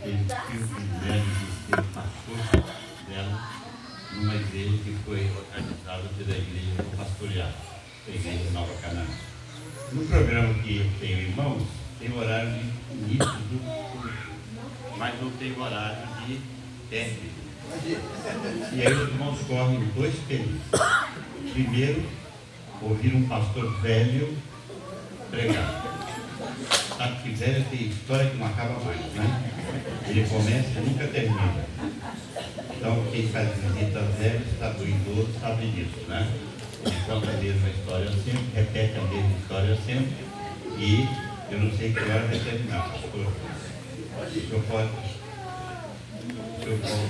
teve o privilégio de ser pastor dela numa igreja que foi organizada pela igreja que eu pastoreava, a igreja Nova Canaã. No programa que eu tenho irmãos, tem horário de início do culto, mas não tem horário de término. E aí os irmãos correm dois períodos. Primeiro, ouvir um pastor velho pregar. Sabe que velho tem história que não acaba mais, né? Ele começa e nunca termina. Então, quem faz visita velho, está do idoso, sabe disso, né? Ele conta a mesma história sempre, repete a mesma história sempre, e eu não sei que hora vai terminar, pastor. Se eu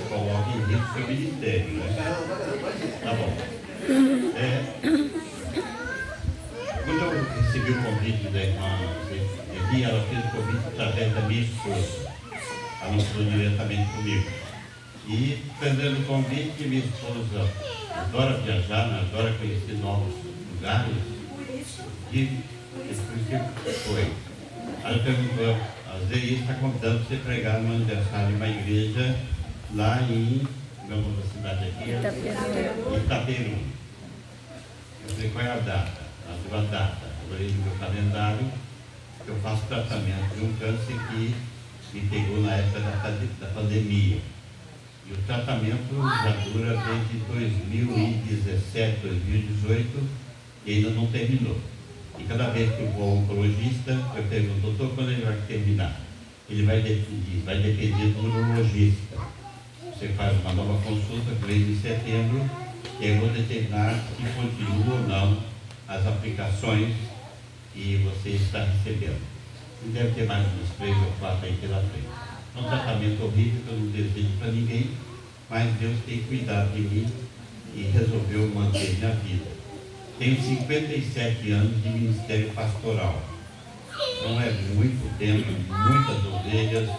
coloco em risco seu ministério, né? Tá bom. Quando eu recebi o convite da irmã Evi, ela fez o convite através da minha esposa. Ela não falou diretamente comigo. E, fazendo o convite, minha esposa adora viajar, né? Adora conhecer novos lugares. E por que foi. Ela perguntou, às vezes está convidando você pregar no aniversário de uma igreja lá em, meu nome da cidade aqui, Itaperu. Eu falei, qual é a data? A data. Eu olhei no meu calendário, eu faço tratamento de um câncer que me pegou na época da pandemia. E o tratamento já dura desde 2017, 2018, e ainda não terminou. E cada vez que eu vou ao oncologista, eu pergunto, doutor, quando ele vai terminar? Ele vai depender do urologista. Você faz uma nova consulta, por aí em setembro, e eu vou determinar se continua ou não as aplicações que você está recebendo. E deve ter mais uns 3 ou 4 aí pela frente. É um tratamento horrível que eu não desejo para ninguém, mas Deus tem cuidado de mim e resolveu manter minha vida. Tenho 57 anos de ministério pastoral. Não é muito tempo, muitas ovelhas,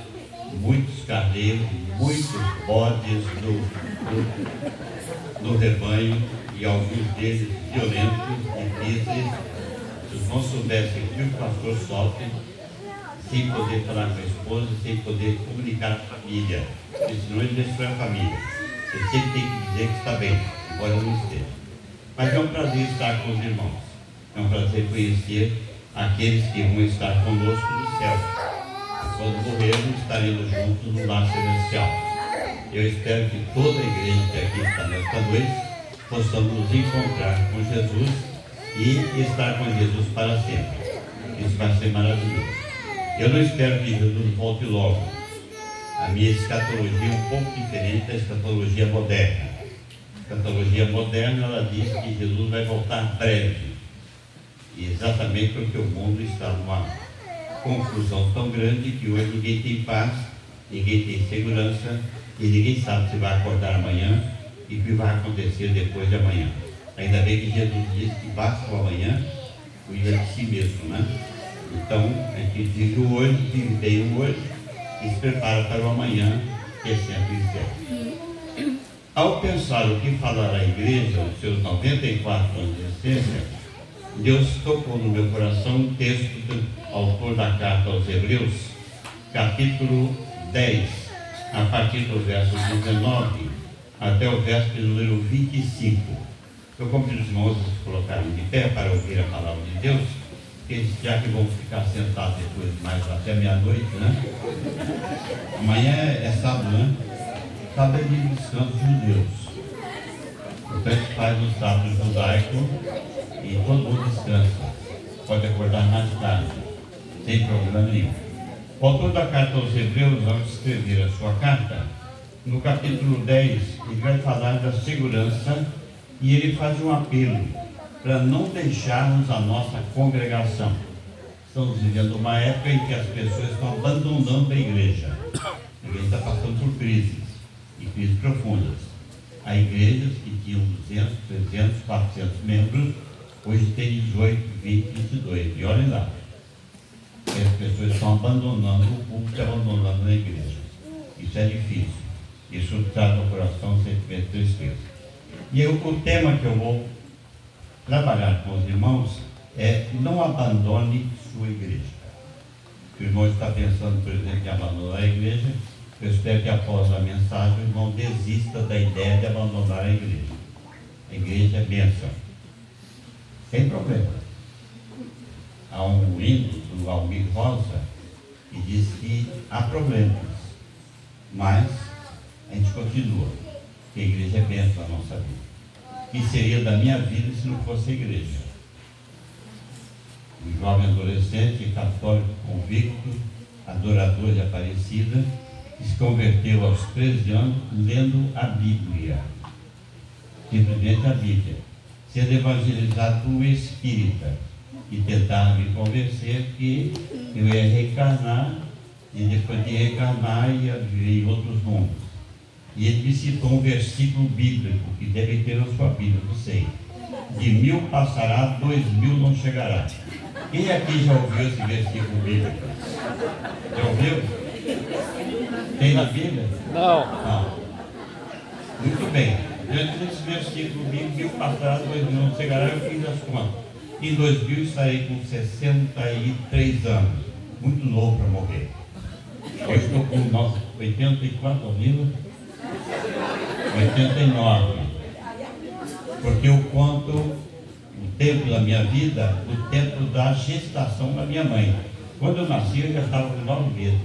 muitos carneiros, muitos bodes no rebanho, e alguns deles violentos, difíceis. Se os irmãos soubessem que o pastor sofre, sem poder falar com a esposa, sem poder comunicar a família, porque senão ele destrói a família. Você sempre tem que dizer que está bem, embora não esteja. Mas é um prazer estar com os irmãos. É um prazer conhecer aqueles que vão estar conosco no céu. Quando morrermos, estaremos juntos no lar celestial. Eu espero que toda a igreja que aqui está nesta noite possamos nos encontrar com Jesus e estar com Jesus para sempre. Isso vai ser maravilhoso. Eu não espero que Jesus volte logo. A minha escatologia é um pouco diferente da escatologia moderna. A escatologia moderna, ela diz que Jesus vai voltar breve. E exatamente porque o mundo está numa confusão tão grande que hoje ninguém tem paz, ninguém tem segurança e ninguém sabe se vai acordar amanhã e o que vai acontecer depois de amanhã. Ainda bem que Jesus disse que basta o amanhã cuida de si mesmo, né? Então, a gente vive o hoje, vive bem o hoje e se prepara para o amanhã, que é sempre incerto. Ao pensar o que falará a igreja, os seus 94 anos de existência, Deus tocou no meu coração um texto do autor da carta aos Hebreus, capítulo 10, a partir do verso 19 até o verso de número 25. Eu convido os irmãos a se colocarem de pé para ouvir a palavra de Deus, eles já que vão ficar sentados depois mais até meia-noite, né? Amanhã é sábado, né? Sábado é dia de descanso judeus. Então a gente faz o sábado judaico e todo mundo descansa. Pode acordar mais tarde, sem problema nenhum. O autor da carta aos Hebreus, ao escrever a sua carta, no capítulo 10, ele vai falar da segurança e ele faz um apelo para não deixarmos a nossa congregação. Estamos vivendo uma época em que as pessoas estão abandonando a igreja. A igreja está passando por crises, e crises profundas. Há igrejas que tinham 200, 300, 400 membros, hoje tem 18, 20, 22. E olhem lá, as pessoas estão abandonando o público, abandonando a igreja. Isso é difícil. Isso traz no coração um sentimento de tristeza. E o tema que eu vou trabalhar com os irmãos é: não abandone sua igreja. Se o irmão está pensando, por exemplo, em abandonar a igreja, Eu espero que após a mensagem o irmão desista da ideia de abandonar a igreja. A igreja é bênção. Sem problema. Há um hino do Almir Rosa que diz que há problemas, mas a gente continua, que a igreja é bênção na nossa vida. Que seria da minha vida se não fosse a igreja? Um jovem adolescente, católico convicto, adorador de Aparecida, que se converteu aos 13 anos lendo a Bíblia. Simplesmente a Bíblia. Sendo evangelizado por um espírita que tentava me convencer que eu ia reencarnar e depois de reencarnar ia viver em outros mundos. E ele me citou um versículo bíblico que deve ter na sua Bíblia, não sei. De 1000 passará, 2000 não chegará. Quem aqui já ouviu esse versículo bíblico? Já ouviu? Tem na Bíblia? Não. Muito bem. Diante desse versículo bíblico, 1000 passará, 2000 não chegará, eu fiz as contas. Em 2000 estarei com 63 anos. Muito novo para morrer. Eu estou com 84 anos. 89. Porque eu conto o tempo da minha vida, o tempo da gestação da minha mãe. Quando eu nasci, eu já estava com 9 meses.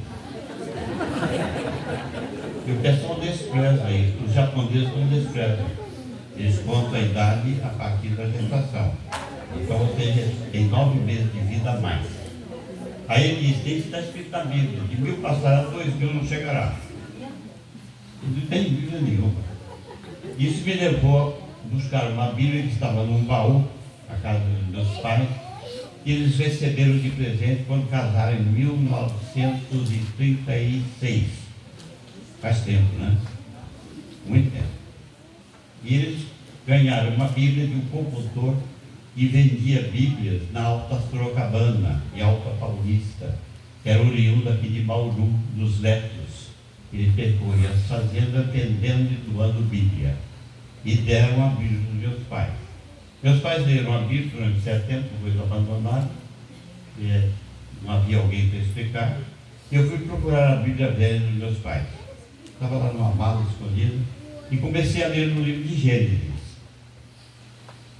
E o pessoal despreza isso. Os japoneses não desprezam. Eles contam a idade a partir da gestação. Então você tem 9 meses de vida a mais. Aí ele diz, tem que estar escrito na Bíblia, de 1000 passará, 2000 não chegará. Não tem Bíblia nenhuma. Isso me levou a buscar uma Bíblia que estava num baú, na casa dos meus pais, que eles receberam de presente quando casaram em 1936. Faz tempo, né? Muito tempo. E eles ganharam uma Bíblia de um compositor que vendia Bíblias na Alta Sorocabana e Alta Paulista, que era oriundo aqui de Bauru, dos Letos. Ele percorria as fazendas vendendo e doando Bíblia. E deram a Bíblia para os meus pais. Meus pais leram a Bíblia durante 7 tempos, depois abandonaram. Não havia alguém para explicar. E eu fui procurar a Bíblia velha dos meus pais. Estava lá numa mala escondida e comecei a ler no livro de Gênesis.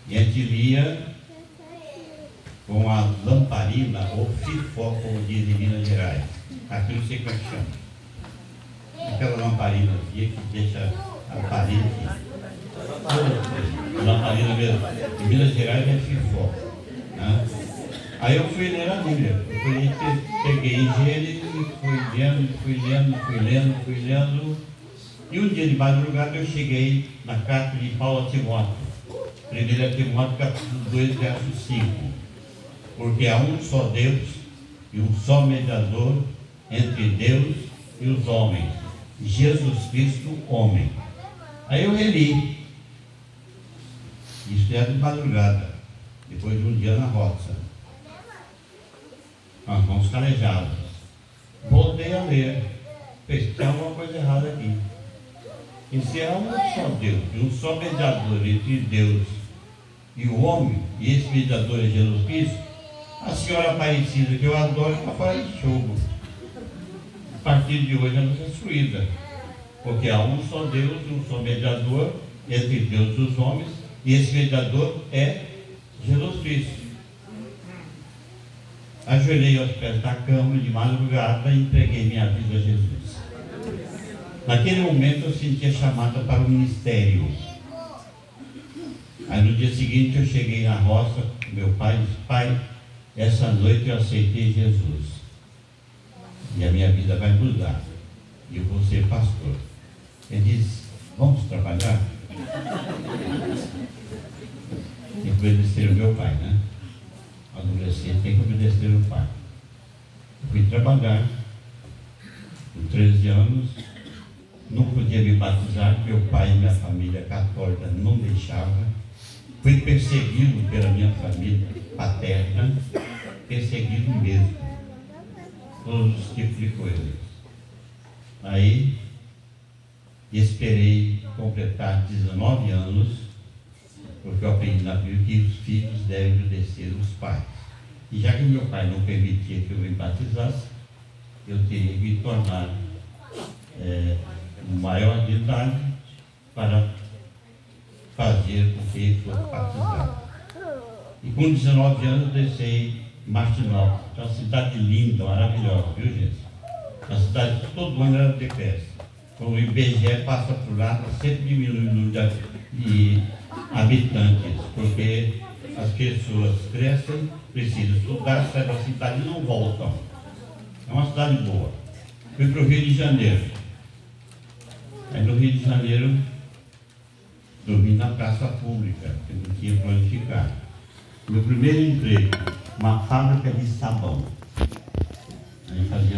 E a gente lia com a lamparina ou fifó, como diz em Minas Gerais. Aqui não sei como é que chama. Aquela lamparina que deixa a parede. Lamparina mesmo. Em Minas Gerais é fifó. Né? Aí eu fui ler a Bíblia. Eu peguei em Gênesis, fui lendo. E um dia de madrugada eu cheguei na carta de Paulo a Timóteo. 1 Timóteo capítulo 2, verso 5. Porque há um só Deus e um só mediador entre Deus e os homens, Jesus Cristo, homem. Aí eu reli. Isso era de madrugada, depois de um dia na roça. Nós fomos calejados. Voltei a ler. Pensei, tem alguma coisa errada aqui. E se há um só Deus e um só mediador entre Deus e o homem, e esse mediador é Jesus Cristo, a senhora Aparecida que eu adoro está fora de jogo. A partir de hoje ela é destruída, porque há um só Deus e um só mediador entre Deus e os homens, e esse mediador é Jesus Cristo. Ajoelhei aos pés da cama de madrugada e entreguei minha vida a Jesus. Naquele momento eu senti a chamada para o ministério. Aí no dia seguinte eu cheguei na roça com meu pai e disse, pai, essa noite eu aceitei Jesus. E a minha vida vai mudar. E eu vou ser pastor. Ele disse, vamos trabalhar? Tem que obedecer o meu pai, né? Adolescente tem que obedecer o pai. Eu fui trabalhar com 13 anos. Não podia me batizar, meu pai e minha família católica não deixavam. Fui perseguido pela minha família paterna, perseguido mesmo. Todos os tipos de coisas. Aí, esperei completar 19 anos, porque eu aprendi na Bíblia que os filhos devem obedecer os pais. E já que meu pai não permitia que eu me batizasse, eu teria que me tornar maior de idade para fazer o que fosse batizado. E com 19 anos eu deixei Martinópolis, que é uma cidade linda, maravilhosa, viu, gente? Uma cidade que todo ano ela decresce. Quando o IBGE passa por lá, sempre diminui o número de habitantes, porque as pessoas crescem, precisam estudar, saem da cidade e não voltam. É uma cidade boa. Fui para o Rio de Janeiro. Aí no Rio de Janeiro, dormi na praça pública, que não tinha para onde ficar. Meu primeiro emprego, uma fábrica de sabão. Aí fazia